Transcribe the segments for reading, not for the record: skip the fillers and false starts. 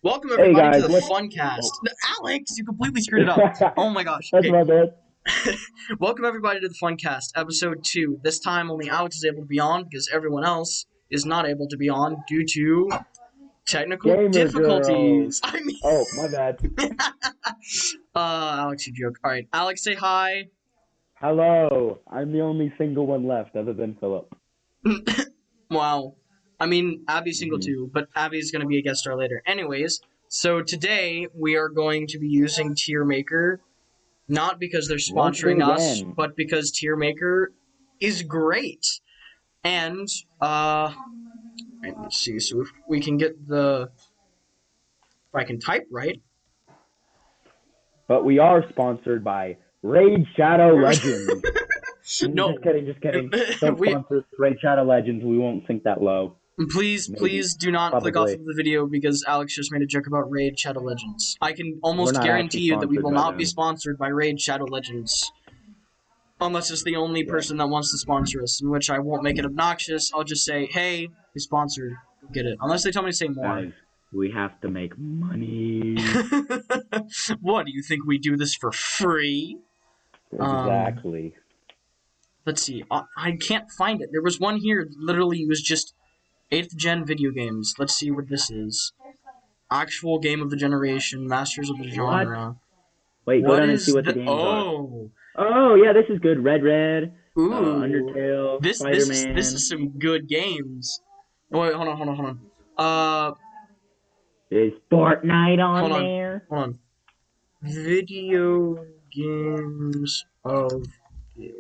Welcome Hey everybody guys, to the what's Funcast. oh. Alex, you completely screwed it up. Oh my gosh. That's Okay. my bad. Welcome everybody to the Funcast, episode 2. This time only Alex is able to be on because everyone else is not able to be on due to technical Gamer girls. difficulties. I mean, Oh, my bad. Alex, you joke. All right, Alex, say hi. Hello. I'm the only single one left other than Philip. Wow. I mean, Abby's single hmm too, but Abby's going to be a guest star later. Anyways, so today we are going to be using Tier Maker. Not because they're Once sponsoring us, again. but because Tier Maker is great. And, right, let's see, so if we can get if I can type right. But we are sponsored by Raid Shadow Legends. No. Just kidding. Don't we, sponsor us, Raid Shadow Legends. We won't sink that low. please Maybe. do not click off Probably. of the video because Alex just made a joke about Raid Shadow Legends. I can We're almost not guarantee actually you that we sponsored will by not be them. sponsored by Raid Shadow Legends. Unless it's the only Yeah. person that wants to sponsor us, in which I won't make it obnoxious. I'll just say, hey, we sponsored. Get it. Unless they tell me to say more. Guys, we have to make money. What, do you think we do this for free? Exactly. Let's see. I can't find it. There was one here, literally, it was just 8th gen video games. Let's see what this is. Actual game of the generation, masters of the genre. Wait, go What down and is see what the the... games are. Oh! Oh, yeah, this is good. Red, Ooh. Undertale, Spider-Man. This is some good games. Oh, wait, hold on. Is Fortnite on Hold on. there? Hold on. Video games of...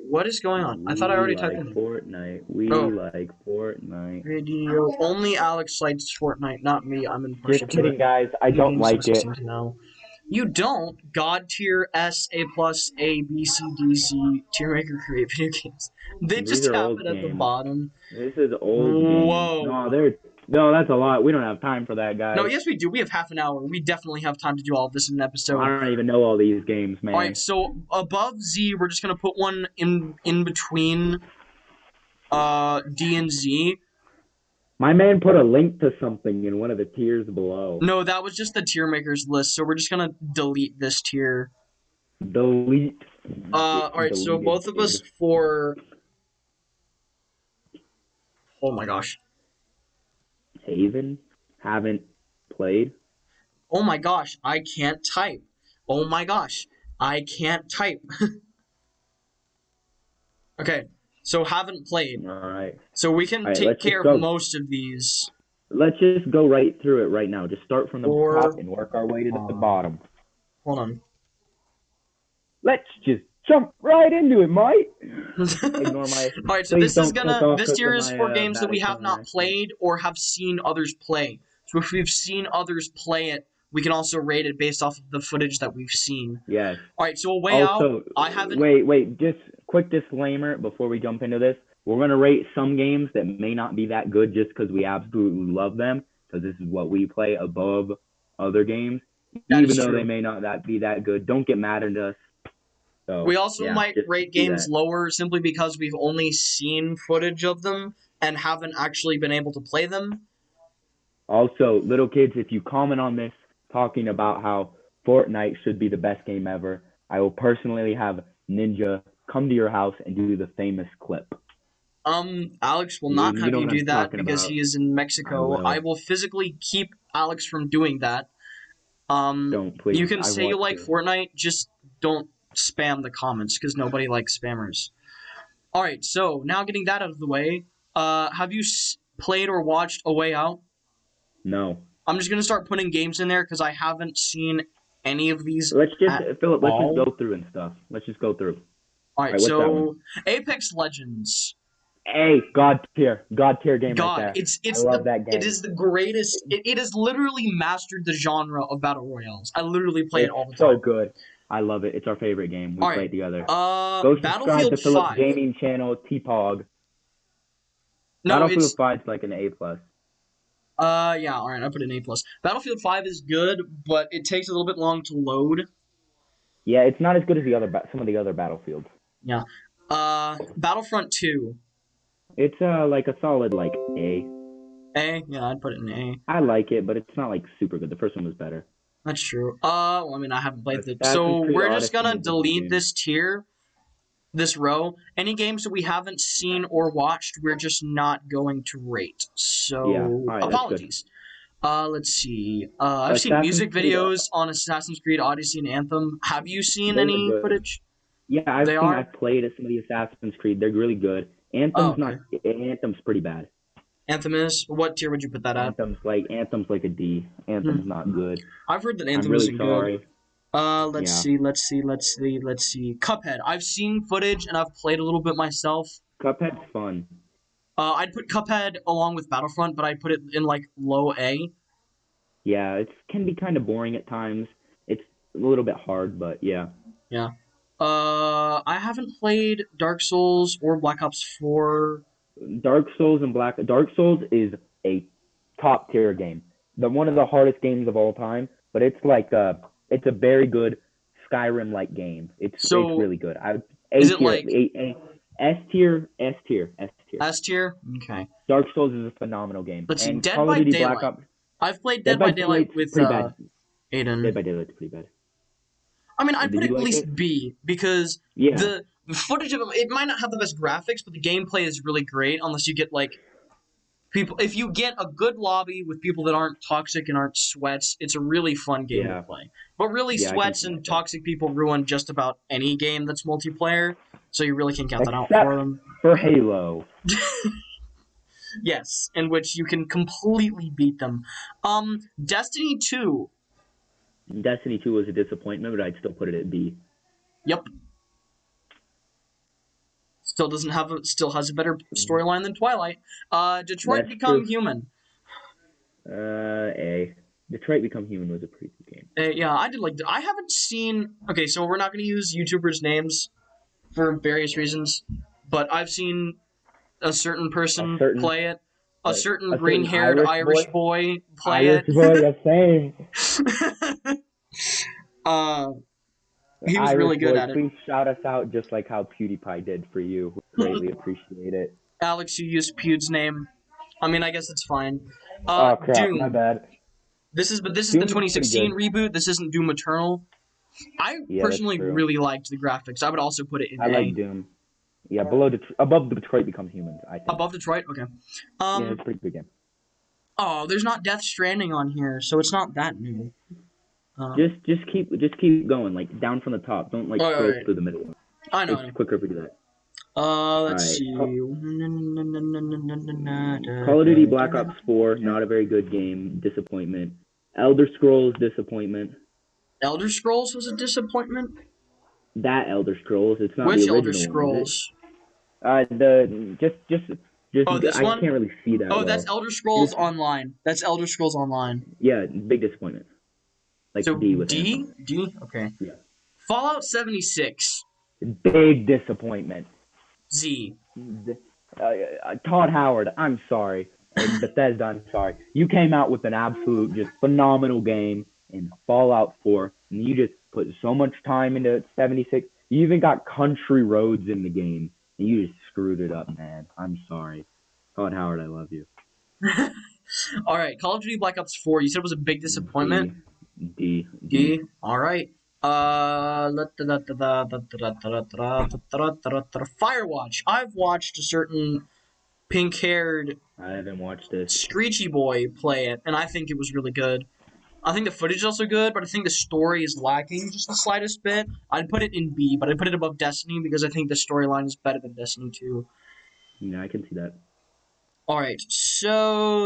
What is going on? I thought I already typed in there. Fortnite. We Oh. like Fortnite. Video. Only Alex likes Fortnite, not me. I'm impartial Just to kidding, it. guys. I You don't games like must it. seem to know. You don't? God tier S, A plus, A, B, C, D, C, tier maker create video games. They These just are have old it at the games. bottom. This is old games. Whoa. No, that's a lot. We don't have time for that, guys. No, yes we do. We have half an hour. We definitely have time to do all of this in an episode. I don't even know all these games, man. Alright, so above Z, we're just gonna put one in between D and Z. My man put a link to something in one of the tiers below. No, that was just the tier makers list, so we're just gonna delete this tier. Delete. Alright, so both of us for... Oh my gosh. Haven? Haven't played. Oh my gosh, I can't type. Oh my gosh, I can't type. Okay, so haven't played. Alright. So we can take care of most of these. Let's just go right through it right now. Just start from the top and work our way to the bottom. Hold on. Let's just jump right into it, mate. Ignore my... Alright, so this tier is for games that we have not played or have seen others play. So if we've seen others play it, we can also rate it based off of the footage that we've seen. Yes. Alright, so out, I haven't... Wait, just quick disclaimer before we jump into this. We're going to rate some games that may not be that good just because we absolutely love them, because this is what we play above other games. Even though they may not be that good. Don't get mad at us. So, we also might rate games lower simply because we've only seen footage of them and haven't actually been able to play them. Also, little kids, if you comment on this talking about how Fortnite should be the best game ever, I will personally have Ninja come to your house and do the famous clip. Alex will not have you do that because he is in Mexico. I will physically keep Alex from doing that. Don't, please. You can say you like Fortnite, just don't spam the comments because nobody likes spammers. Alright, so now getting that out of the way, have you played or watched A Way Out? No. I'm just going to start putting games in there because I haven't seen any of these. Philip, let's just go through and stuff. Let's just go through. Alright, so Apex Legends. Hey, God tier game God, right there. I love that game. It is the greatest. It has literally mastered the genre of battle royales. I literally play it all the time. So good. I love it. It's our favorite game. We play it together. Go subscribe to Philip's gaming channel, T-Pog. No, Battlefield 5 is like an A+. Yeah, alright, I put an A+. Battlefield 5 is good, but it takes a little bit long to load. Yeah, it's not as good as some of the other Battlefields. Yeah. Battlefront 2. It's like a solid like A. A? Yeah, I'd put it in A. I like it, but it's not like super good. The first one was better. That's true. Well, I mean, I haven't played the. Assassin's So Creed we're just Odyssey gonna is a good delete game. this tier, this row. Any games that we haven't seen or watched, we're just not going to rate. Yeah. So All right, that's good. apologies. Let's see. I've seen Assassin's music Creed. videos on Assassin's Creed Odyssey and Anthem. Have you seen Those are any good. footage? Yeah, They are? I've played some of the Assassin's Creed. They're really good. Oh, okay. Anthem's pretty bad. Anthem is? What tier would you put that at? Anthem's like a D. Hmm. Anthem's not good. I've heard that I'm Anthem really isn't good. sorry. Let's Yeah. see. Cuphead. I've seen footage and I've played a little bit myself. Cuphead's fun. I'd put Cuphead along with Battlefront, but I'd put it in like low A. Yeah, it can be kind of boring at times. It's a little bit hard, but yeah. Yeah. I haven't played Dark Souls or Black Ops 4. Dark Souls is a top tier game. One of the hardest games of all time, but it's a very good Skyrim like game. It's So, really good. is it like S tier, S tier, S tier. S tier? Okay. Dark Souls is a phenomenal game. Let's see. And Dead Call of by Duty Black Daylight. Ops I've played Dead Dead by by Daylight Daylight's with pretty bad. Aiden. Dead by Daylight's pretty bad. I mean, I'd Did put it you at like least it? B because Yeah. the footage of it might not have the best graphics, but the gameplay is really great unless you get like people. If you get a good lobby with people that aren't toxic and aren't sweats, it's a really fun game Yeah. to play. But really, Yeah, I can sweats see and that. toxic people ruin just about any game that's multiplayer, so you really can't count that out Except for them. for Halo. Yes, in which you can completely beat them. Destiny 2. Destiny 2 was a disappointment, but I'd still put it at B. Yep. Still has a better storyline than Twilight. Detroit That's Become true. Human. A. Detroit Become Human was a pretty good game. Yeah, I did like. I haven't seen. Okay, so we're not going to use YouTubers' names for various reasons, but I've seen a certain person play it. A certain green-haired Irish boy play it. the same. He was really good at it. Please shout us out just like how PewDiePie did for you. We greatly appreciate it. Alex, you used Pewd's name. I mean, I guess it's fine. Oh crap, Doom. my bad. This is the Doom is 2016 reboot. This isn't Doom Eternal. I Yeah, that's personally true. really liked the graphics. I would also put it in I A. like Doom. Yeah, above Detroit Become Human, I think. Above Detroit? Okay. Yeah, it's a pretty good game. Oh, there's not Death Stranding on here, so it's not that new. Just keep going, like down from the top. Don't like scroll right. through the middle. I know. It's quicker if we do that. Let's Alright. see. Call of Duty Black Ops 4, not a very good game. Disappointment. Elder Scrolls, disappointment. Elder Scrolls was a disappointment? That Elder Scrolls, it's not Which the original Elder Scrolls? One, just Oh, this I one? can't really see that. Oh, well. that's Elder Scrolls Online. That's Elder Scrolls Online. Yeah, big disappointment. Like So D with D? Anthem. D? Okay. Yeah. Fallout 76. Big disappointment. Z. Todd Howard, I'm sorry. And Bethesda, I'm sorry. You came out with an absolute, just phenomenal game in Fallout 4, and you just put so much time into 76. You even got country roads in the game, and you just screwed it up, man. I'm sorry. Todd Howard, I love you. All right, Call of Duty Black Ops 4. You said it was a big disappointment. D. All right. Firewatch. I've watched a certain pink-haired I haven't watched this. Screechy boy play it, and I think it was really good. I think the footage is also good, but I think the story is lacking just the slightest bit. I'd put it in B, but I'd put it above Destiny because I think the storyline is better than Destiny 2. Yeah, I can see that. Alright,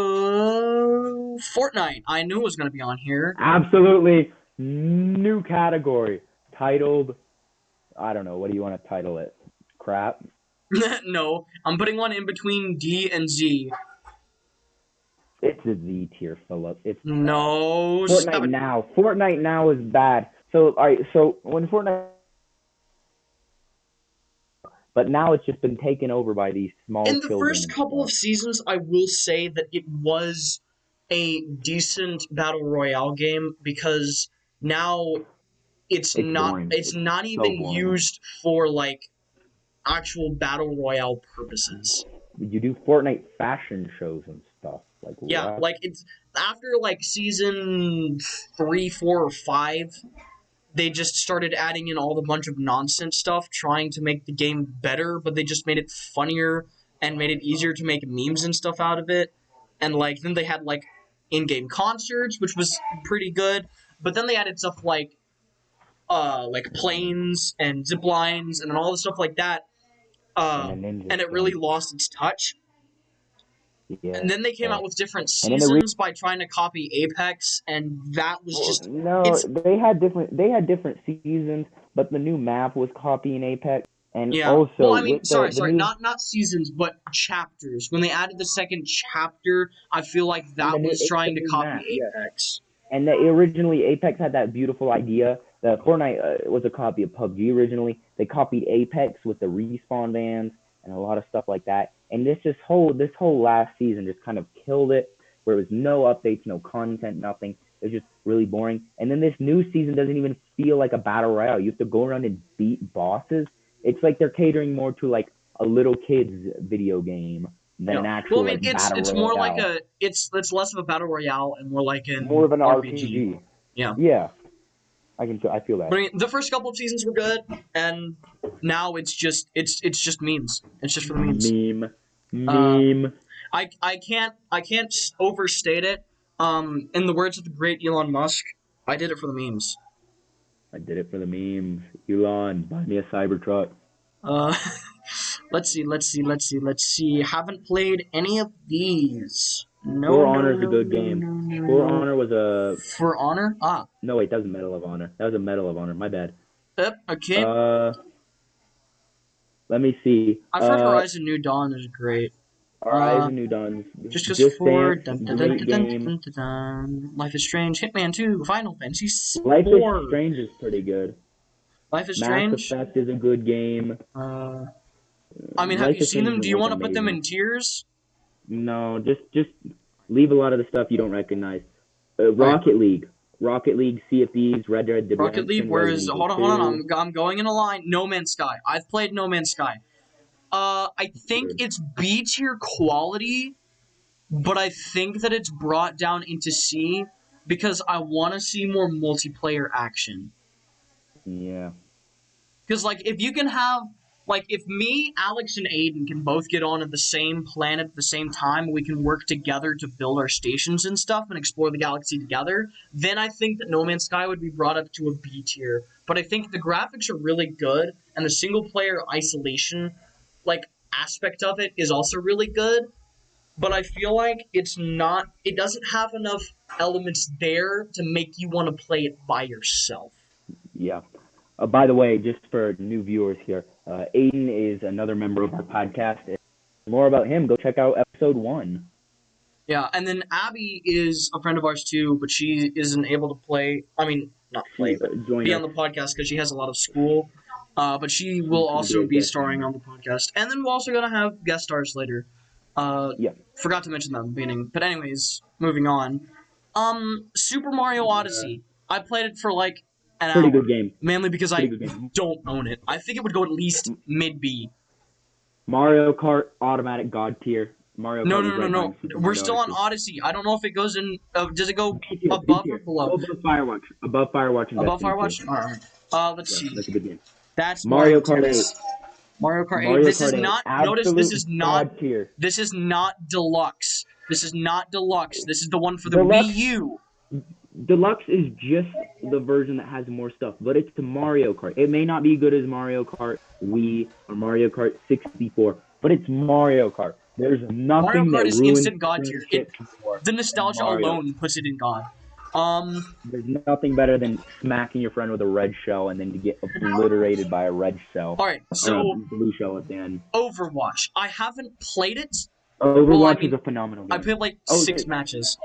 so... Fortnite. I knew it was going to be on here. Absolutely new category. Titled, I don't know, what do you want to title it? Crap? No, I'm putting one in between D and Z. It's a Z tier, Philip. It's no. Fortnite now is bad. So, alright, so when Fortnite... But now it's just been taken over by these small children. In the first couple of seasons, I will say that it was a decent battle royale game because now it's not even used for like actual battle royale purposes. You do Fortnite fashion shows and stuff. Like Yeah, what? like it's after like season 3, 4, or 5, they just started adding in all the bunch of nonsense stuff, trying to make the game better, but they just made it funnier and made it easier to make memes and stuff out of it. And like then they had like in-game concerts, which was pretty good. But then they added stuff like planes and zip lines and all the stuff like that. And a ninja And it really skin. lost its touch. And Yeah. then they came out with different And then seasons by trying to copy Apex, and that was well, just no, it's they had different seasons, but the new map was copying Apex, and yeah. Well, also I mean, with the sorry, new not seasons, but chapters. When they added the second chapter, I feel like and that was the trying to new copy map, yeah. Apex. And that originally Apex had that beautiful idea. The Fortnite was a copy of PUBG originally. They copied Apex with the respawn bans and a lot of stuff like that. And this whole last season just kind of killed it, where it was no updates, no content, nothing. It was just really boring. And then this new season doesn't even feel like a battle royale. You have to go around and beat bosses. It's like they're catering more to like a little kid's video game than Yeah. an Well, I actual mean, like it's battle more like royale. it's less of a battle royale and more like More an of an RPG. RPG. Yeah. Yeah, I feel But that. I mean, the first couple of seasons were good, and now it's just memes. It's just for the memes. Meme. Uh, Meme. I can't overstate it. In the words of the great Elon Musk, I did it for the memes. I did it for the memes. Elon, buy me a Cybertruck. Uh, let's see. Haven't played any of these. No, For no, Honor is a no, good no, game. no, no, For no. Honor was a For Honor? Ah, no wait, that was a Medal of Honor. That was a Medal of Honor. My bad. okay. Uh, let me see. I've heard Horizon New Dawn is great. Uh, Horizon New Dawn. just Just for Dance, dun, dun, dun, great dun, dun, game. dun, dun, dun. Life is Strange, Hitman 2, Final Fantasy Life is 4. Strange is pretty good. Life is Mass Strange. Effect is a good game. Uh, I mean, have Life you is seen Strange them? Do isn't you like want to put them amazing. in tiers? No, just leave a lot of the stuff you don't recognize. All right. Rocket League, Rocket League, Sea of Thieves, Red Dead Rocket League. Redemption, Where Resident is? Evil Hold on. 2. I'm going in a line. No Man's Sky. I've played No Man's Sky. I think Good. it's B tier quality, but I think that it's brought down into C because I want to see more multiplayer action. Yeah, Because, like, if you can have, like, if me, Alex, and Aiden can both get on at the same planet at the same time, we can work together to build our stations and stuff and explore the galaxy together, then I think that No Man's Sky would be brought up to a B tier. But I think the graphics are really good, and the single player isolation, like, aspect of it is also really good. But I feel like it doesn't have enough elements there to make you want to play it by yourself. yeah. By the way, just for new viewers here, Aiden is another member of our podcast. More about him, go check out episode 1. Yeah, and then Abby is a friend of ours too, but she isn't able to play. I mean, not play, She but join be us. on the podcast because she has a lot of school. But she She's will gonna be also a be guest starring member. on the podcast, and then we're also gonna have guest stars later. Yeah, Forgot to mention that in the beginning, but anyways, moving on. Super Mario Odyssey. I played it for like an pretty good hour, game. mainly because Pretty I good game. don't own it. I think it would go at least mid B. Mario Kart automatic god tier. Mario No, Kart no, was no, no, right no. behind Super We're Mario still on Odyssey. Odyssey. I don't know if it goes in. Does it go B tier, B above or tier. below? Go above Firewatch. Above Firewatch and Above Destiny 2. Firewatch? Alright. Let's Yeah, see. that's a good game. That's Mario Mario Kart 8. Tennis. Mario Kart 8. Mario This is Kart 8. not. Notice this Absolute is not. god tier. This is not deluxe. This is not deluxe. This is the one for the Deluxe Wii U. Deluxe is just the version that has more stuff, but it's the Mario Kart. It may not be good as Mario Kart Wii or Mario Kart 64, but it's Mario Kart. There's Mario nothing Kart that is ruins instant god tier. friendships more The than nostalgia Mario. alone puts it in God. There's nothing better than smacking your friend with a red shell and then to get obliterated by a red shell. Alright, Or a so blue shell at the end. Overwatch. I haven't played it. Overwatch Well, I mean, is a phenomenal I game. played like 6 matches.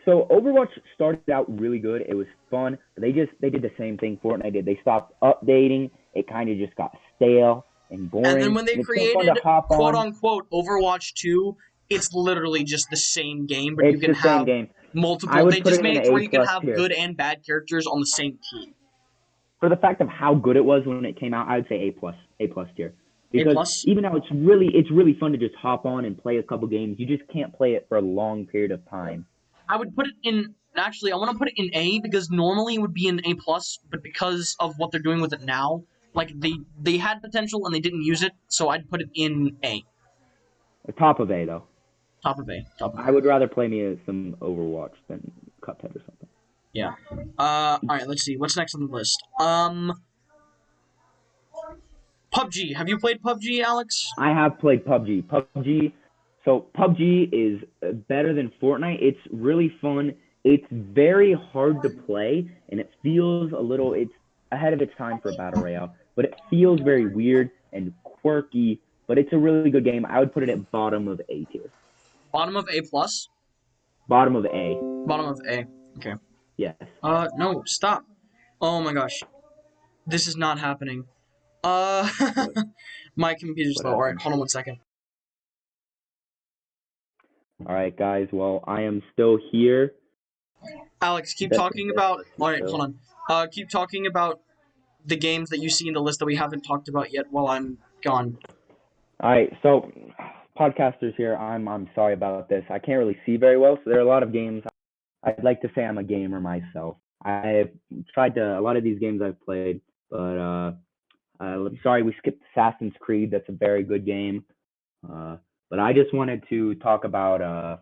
So Overwatch started out really good. It was fun. They did the same thing Fortnite did. They stopped updating. It kind of just got stale and boring. And then when they it's so fun created to hop quote on. unquote Overwatch 2, it's literally just the same game, but It's you can the same have game. I multiple. would They put just it in made an it to where A you can plus have tier. good and bad characters on the same team. For the fact of how good it was when it came out, I would say A plus tier. A Because plus. even though it's really fun to just hop on and play a couple games, you just can't play it for a long period of time. I would put it in. Actually, I want to put it in A because normally it would be an A plus, but because of what they're doing with it now, like they had potential and they didn't use it, so I'd put it in A. Top of A though. Top of A. Top of I A. would rather play me some Overwatch than Cuphead or something. Yeah. All right. Let's see. What's next on the list? PUBG. Have you played PUBG, Alex? I have played PUBG. So PUBG is better than Fortnite. It's really fun. It's very hard to play, and it feels a little. It's ahead of its time for a battle royale, but it feels very weird and quirky. But it's a really good game. I would put it at bottom of A tier. Bottom of A plus. Bottom of A. Bottom of A. Okay. Yes. No, stop. Oh my gosh. This is not happening. Uh, What? my computer's What slow. All right, happened? hold on 1 second. All right, guys. Well, I am still here. Alex, keep That's talking about. All right, still. hold on. Keep talking about the games that you see in the list that we haven't talked about yet while I'm gone. All right, so podcasters here, I'm sorry about this. I can't really see very well, so there are a lot of games. I'd like to say I'm a gamer myself. I've tried to a lot of these games I've played, but I'm sorry we skipped Assassin's Creed. That's a very good game. But I just wanted to talk about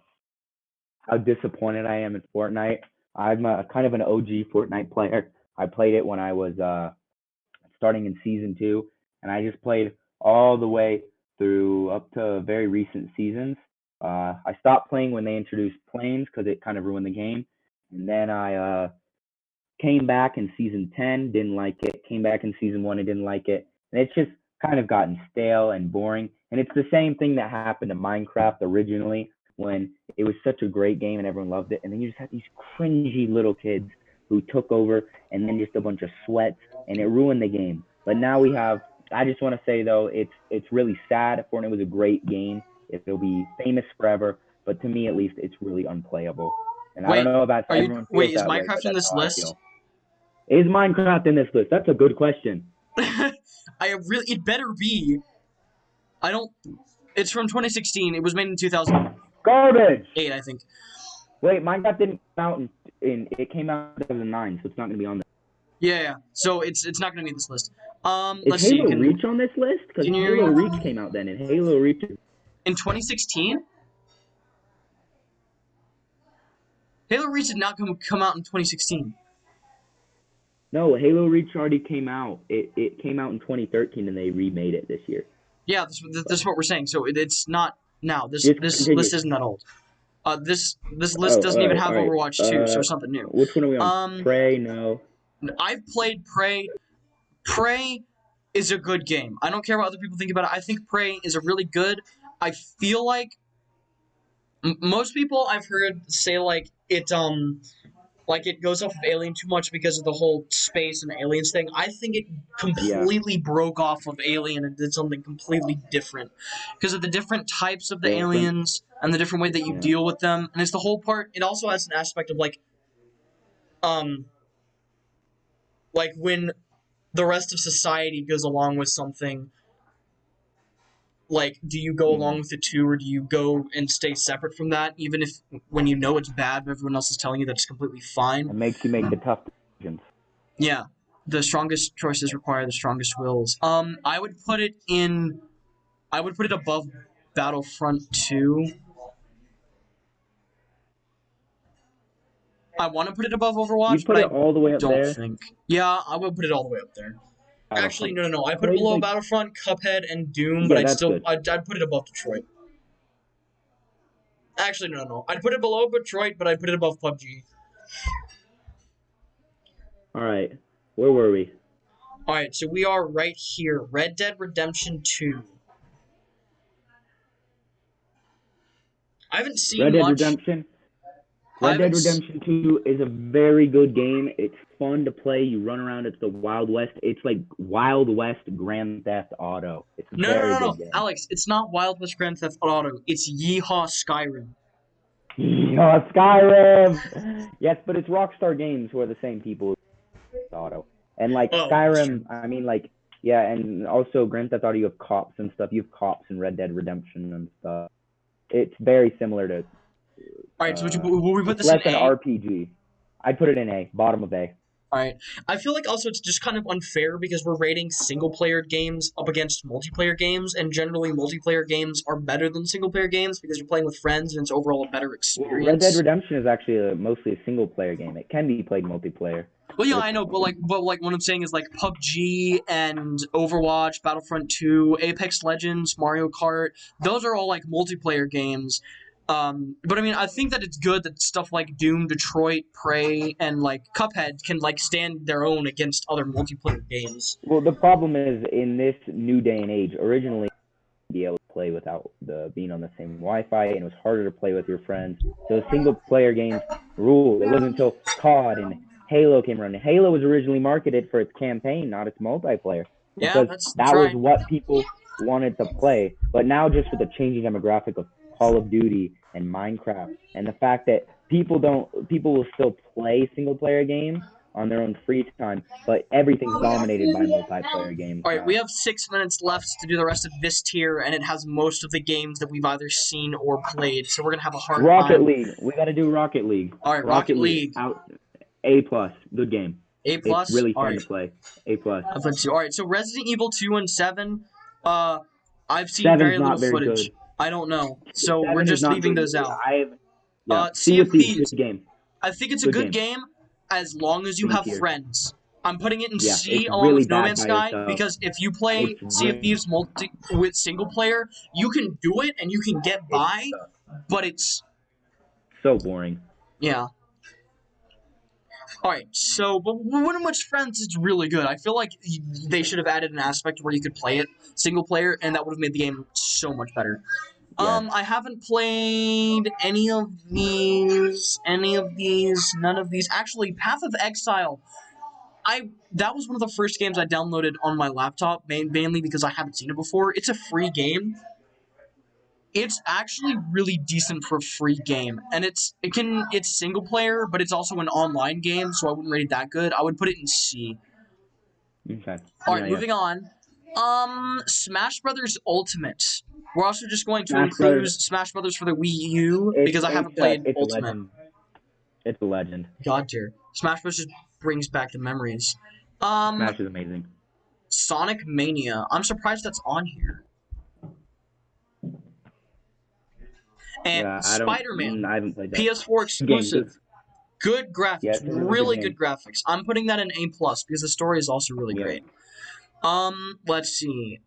how disappointed I am in Fortnite. I'm kind of an OG Fortnite player. I played it when I was starting in season 2, and I just played all the way through up to very recent seasons. I stopped playing when they introduced planes because it kind of ruined the game, and then I came back in season 10, didn't like it. Came back in season 1 and didn't like it, and it's just kind of gotten stale and boring. And it's the same thing that happened to Minecraft originally when it was such a great game and everyone loved it, and then you just had these cringy little kids who took over, and then just a bunch of sweats, and it ruined the game. But now we have. I just want to say though, it's really sad. Fortnite was a great game. It'll be famous forever, but to me at least, it's really unplayable. And I don't Wait, know about are you? everyone Wait, feels is that way, but Minecraft in that's this how I list? feel. Is Minecraft in this list? That's a good question. It better be. I don't. It's from 2016. It was made in 2008, Garbage. I think. Wait, Minecraft didn't come out in it came out in 2009, so it's not going to be on there. Yeah. So it's not gonna be in this list. Is Let's see. Halo Reach on this list? Because Can Halo you Reach came out then, and Halo Reach. in 2016? Halo Reach did not come out in 2016. No, Halo Reach already came out. It came out in 2013, and they remade it this year. Yeah, this is what we're saying. So it's not now. Just This continue. list isn't that old. This list Oh, doesn't all even right, have all right. Overwatch 2, so it's something new. Which one are we on? Um, Prey? No. I've played Prey. Prey is a good game. I don't care what other people think about it. I think Prey is a really good. I feel like most people I've heard say like it goes off of Alien too much because of the whole space and aliens thing. I think it Yeah. completely broke off of Alien and did something completely different because of the different types of the Different. aliens and the different way that you Yeah. deal with them. And it's the whole part. It also has an aspect of um like when the rest of society goes along with something. Like, do you go along Mm-hmm. with it too, or do you go and stay separate from that, even if when you know it's bad, but everyone else is telling you that it's completely fine? It makes you make the tough decisions. Yeah, the strongest choices require the strongest wills. I would put it in. I would put it above Battlefront 2. I want to put it above You'd Overwatch, but put it I all the way up don't there. think. Yeah, I will put it all the way up there. Actually, Battlefront. no. I put it Prey's below like, Battlefront, Cuphead, and Doom, but yeah, that's good. I'd put it above Detroit. Actually, no. I'd put it below Detroit, but I'd put it above PUBG. All right, where were we? All right, so we are right here. Red Dead Redemption 2. I haven't seen Red Dead much. Redemption. I Red Dead haven't. Redemption 2 is a very good game. It's fun to play. You run around. It's the Wild West. It's like Wild West Grand Theft Auto. It's a very No. good game. Alex, it's not Wild West Grand Theft Auto. It's Yeehaw Skyrim. Oh, Skyrim. Yes, but it's Rockstar Games who are the same people who Auto. And like Oh, that's true. Skyrim, I mean like Yeah, and also Grand Theft Auto, you have cops and stuff. You have cops in Red Dead Redemption and stuff. It's very similar to. All right, so will we put It's this in less an A? RPG. I'd put it in A, bottom of A. All right. I feel like also it's just kind of unfair because we're rating single-player games up against multiplayer games, and generally multiplayer games are better than single-player games because you're playing with friends and it's overall a better Well, Red Dead experience. Redemption is actually mostly a single player game. It can be played multiplayer. Well, yeah, I know, but what I'm saying is like PUBG and Overwatch, Battlefront 2, Apex Legends, Mario Kart. Those are all like multiplayer games. But I mean, I think that it's good that stuff like Doom, Detroit, Prey, and like Cuphead can like stand their own against other multiplayer games. Well, the problem is in this new day and age. Originally, be able to play without being on the same Wi-Fi, and it was harder to play with your friends. So single player games ruled. It wasn't until COD and Halo came around. And Halo was originally marketed for its campaign, not its multiplayer, Yeah, because that's that was right. what people wanted to play. But now, just with the changing demographic of Call of Duty and Minecraft, and the fact that people will still play single player games on their own free time, but everything's dominated by multiplayer games All right, now. we have 6 minutes left to do the rest of this tier, and it has most of the games that we've either seen or played. So we're gonna have a hard Rocket time. League. We got to do Rocket League. All right, Rocket League. Out. A plus. Good game. A plus. It's really All fun right. to play. A plus. Let's see. All right, so Resident Evil 2 and 7. I've seen Seven's very not little very footage. good. I don't know. So we're 7 is just not leaving good. those out. Yeah. Sea of Thieves. Good game. I think it's a good game as long as you B have tier. friends. I'm putting it in Yeah, C it's along really with No bad Man's by Sky yourself. because if you play It's Sea of really- Thieves with single player, you can do it and you can get by, but it's So boring. yeah. All right, so but when I'm with friends, it's really good. I feel like they should have added an aspect where you could play it single player, and that would have made the game so much better. Yeah. I haven't played any of these, none of these. Actually, Path of Exile. That was one of the first games I downloaded on my laptop, mainly because I haven't seen it before. It's a free game. It's actually really decent for a free game, and it's single player, but it's also an online game, so I wouldn't rate it that good. I would put it in C. Okay. All right, moving on. Smash Brothers Ultimate. We're also just going to include Smash Brothers for the Wii U because I haven't played Ultimate. It's a legend. God tier. Smash Bros. Just brings back the memories. Smash is amazing. Sonic Mania. I'm surprised that's on here. And Yeah, Spider-Man. I haven't played that. PS4 exclusive. Good graphics. Yeah, really good graphics. I'm putting that in A+ because the story is also really great. Let's see.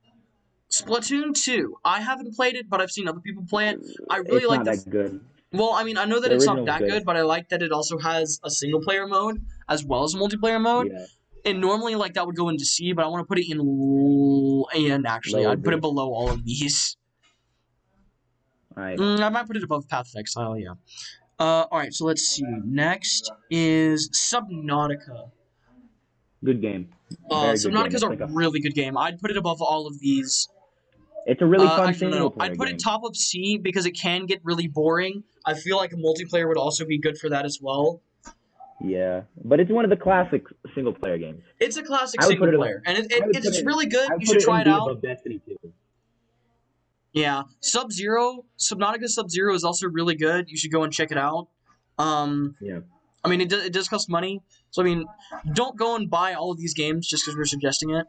Splatoon 2. I haven't played it, but I've seen other people play it. I really like this. It's not that good. Well, I mean, I know that it's not that good, but I like that it also has a single-player mode as well as a multiplayer mode. Yeah. And normally, like, that would go into C, but I want to put it in actually. I'd put it below all of these. Alright. I might put it above Path of Exile, yeah. Alright, so let's see. Next is Subnautica. Good game. Subnautica's a really good game. I'd put it above all of these. It's a really fun single player I'd put it top of C because it can get really boring. I feel like a multiplayer would also be good for that as well. Yeah, but it's one of the classic single player games. It's a classic single player, and it's really good. You should try it out. Destiny 2. Yeah, Subnautica Sub-Zero is also really good. You should go and check it out. Yeah. I mean, it does cost money, so I mean, don't go and buy all of these games just because we're suggesting it.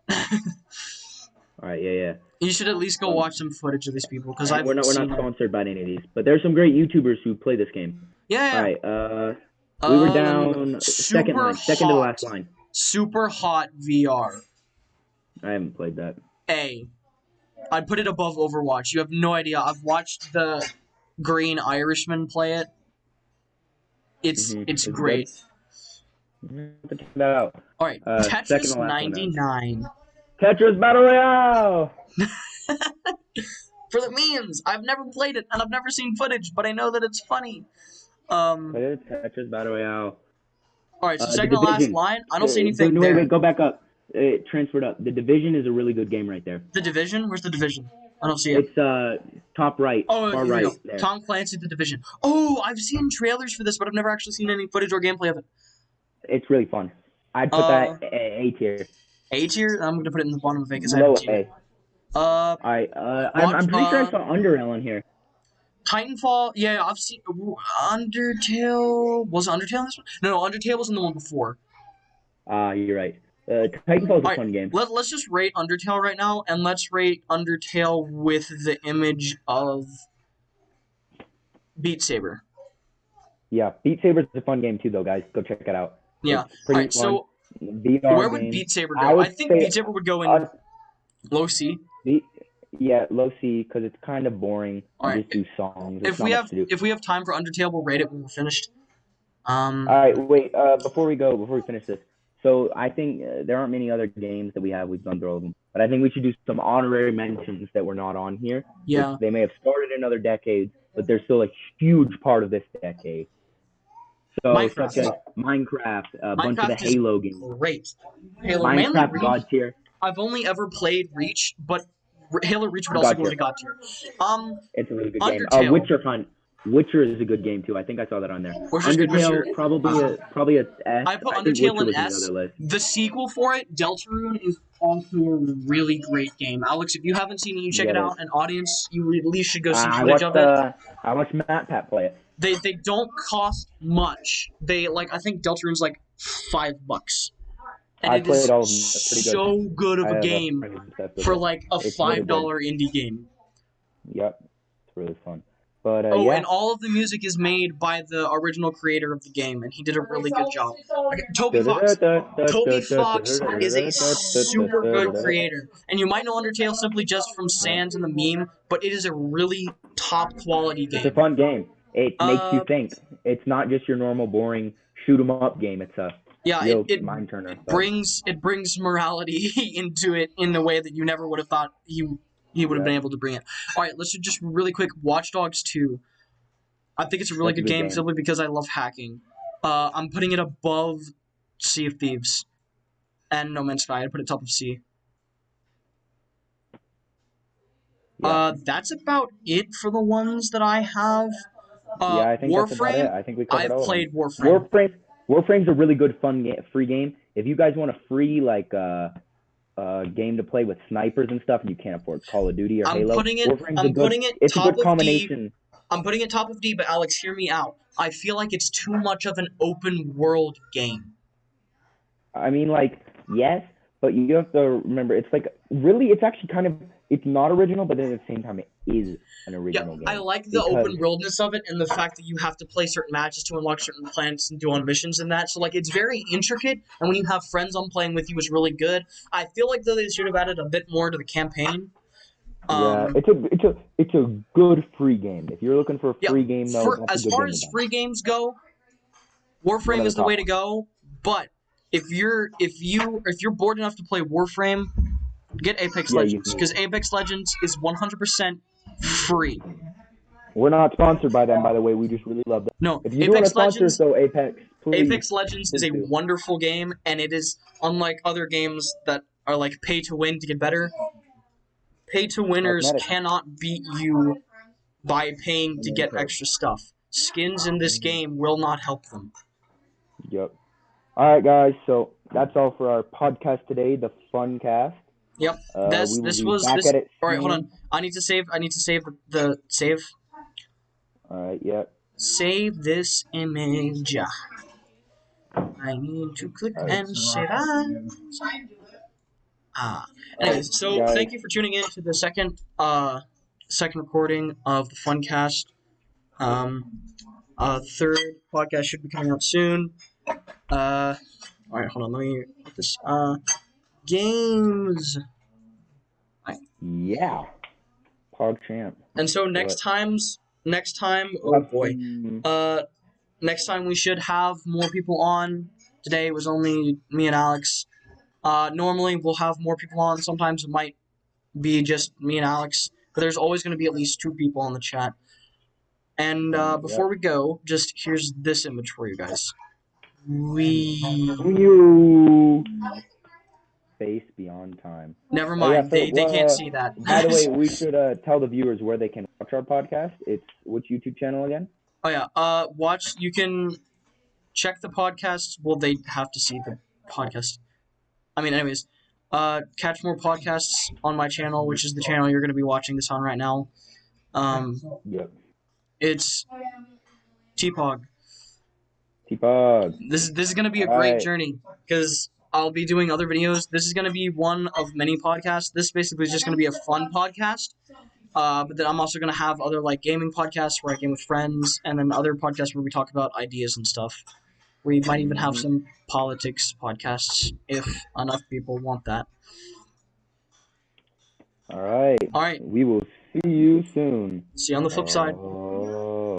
All right, yeah. You should at least go watch some footage of these people because we're not sponsored by any of these, but there's some great YouTubers who play this game. Yeah. All right. We were down second to the last line. Super Hot VR. I haven't played that. A. I'd put it above Overwatch. You have no idea. I've watched the Green Irishman play it. It's great. All right, Tetris 99. Tetris Battle Royale! For the memes! I've never played it, and I've never seen footage, but I know that it's funny. Tetris Battle Royale. Alright, so second to last line, I don't see anything there. Wait, go back up. It transferred up. The Division is a really good game right there. The Division? Where's The Division? I don't see it. It's top right, far right. There. Tom Clancy, The Division. Oh, I've seen trailers for this, but I've never actually seen any footage or gameplay of it. It's really fun. I'd put that A tier. A tier. I'm gonna put it in the bottom of it because I have Low a tier. A. I'm pretty sure I saw Underrail on here. Titanfall. Yeah, I've seen Undertale. Was Undertale in this one? No, Undertale was in the one before. You're right. Titanfall's a All right, fun game. let's just rate Undertale right now, and let's rate Undertale with the image of Beat Saber. Yeah, Beat Saber's a fun game too, though, guys. Go check it out. Yeah. It's pretty Alright, fun. so VR where would game. Beat Saber I go? I would think say, Beat Saber would go in low C. low C because it's kind of boring. Alright. Just do songs. If we have time for Undertale, we'll rate it when we're finished. All right, wait. Before we finish this, so I think there aren't many other games that we've gone through all of them, but I think we should do some honorary mentions that were not on here. Yeah. They may have started in other decades, but they're still a huge part of this decade. So Minecraft. such as Minecraft, a bunch of the Halo games. Great. Halo, Minecraft God tier. I've only ever played Reach, but Halo Reach would also go into God tier. It's a really good Undertale. game. Witcher is a good game too. I think I saw that on there. Undertale, probably a S. I put think Undertale Witcher in S. Was the, other list. The sequel for it, Deltarune, is also a really great game. Alex, if you haven't seen it, you check it out. And audience, you at least should go see footage of it. I watched Matt Pat play it. They don't cost much. I think Deltarune's like $5. And it is all of them. That's pretty so good of a game for like a $5 indie game. Yep, it's really fun. But and all of the music is made by the original creator of the game, and he did a really good job. Toby Fox. Toby Fox is a super good creator, and you might know Undertale simply just from Sans and the meme, but it is a really top quality game. It's a fun game. It makes you think. It's not just your normal boring shoot 'em up game. It's a it mind turner. It brings morality into it in a way that you never would have thought he would have been able to bring it. All right, let's just really quick. Watch Dogs 2. I think it's a really good game simply because I love hacking. I'm putting it above Sea of Thieves and No Man's Sky. I put it top of C. That's about it for the ones that I have. I think Warframe, that's about it. I think we covered all of them. I've played Warframe. Warframe's a really good free game. If you guys want a free game to play with snipers and stuff, and you can't afford Call of Duty or Halo. I'm putting it top of D, but Alex, hear me out. I feel like it's too much of an open world game. I mean, yes, but you have to remember, it's it's actually it's not original, but then at the same time, it is an original game. I like the open worldness of it and the fact that you have to play certain matches to unlock certain planets and do on missions and that. So, it's very intricate, and when you have friends on playing with you, it's really good. I feel like, though, they should have added a bit more to the campaign. It's a good free game. If you're looking for a free game, though, as far as free games go, Warframe is the way to go. But if you're bored enough to play Warframe, get Apex Legends, because Apex Legends is 100% free. We're not sponsored by them, by the way. We just really love them. No, if you Apex Legends, Apex, please. Apex Legends is a wonderful game, and it is unlike other games that are pay to win to get better. Pay to winners cannot beat you by paying to get extra stuff. Skins in this game will not help them. Yep. All right, guys. So that's all for our podcast today, the Funcast. Yep. This was. All right, hold on. I need to save the save. All right. Yep. Save this image. I need to click and save as. Anyways, so thank you for tuning in to the second recording of the Funcast. Third podcast should be coming out soon. All right, hold on. Let me put this. Games. Yeah. PogChamp. And so next time, oh boy. Next time we should have more people on. Today it was only me and Alex. Normally we'll have more people on. Sometimes it might be just me and Alex. But there's always going to be at least 2 people on the chat. And before we go, just here's this image for you guys. Space beyond time. Never mind. They can't see that. By the way, we should tell the viewers where they can watch our podcast. It's which YouTube channel again? Oh yeah. You can check the podcast. Well, they have to see the podcast. I mean, anyways, Catch more podcasts on my channel, which is the channel you're going to be watching this on right now. Yep. It's T-Pog. T-Pog. This is going to be a great journey because I'll be doing other videos. This is going to be one of many podcasts. This basically is just going to be a fun podcast. But then I'm also going to have other like gaming podcasts where I game with friends, and then other podcasts where we talk about ideas and stuff. We might even have some politics podcasts if enough people want that. All right. All right. We will see you soon. See you on the flip side.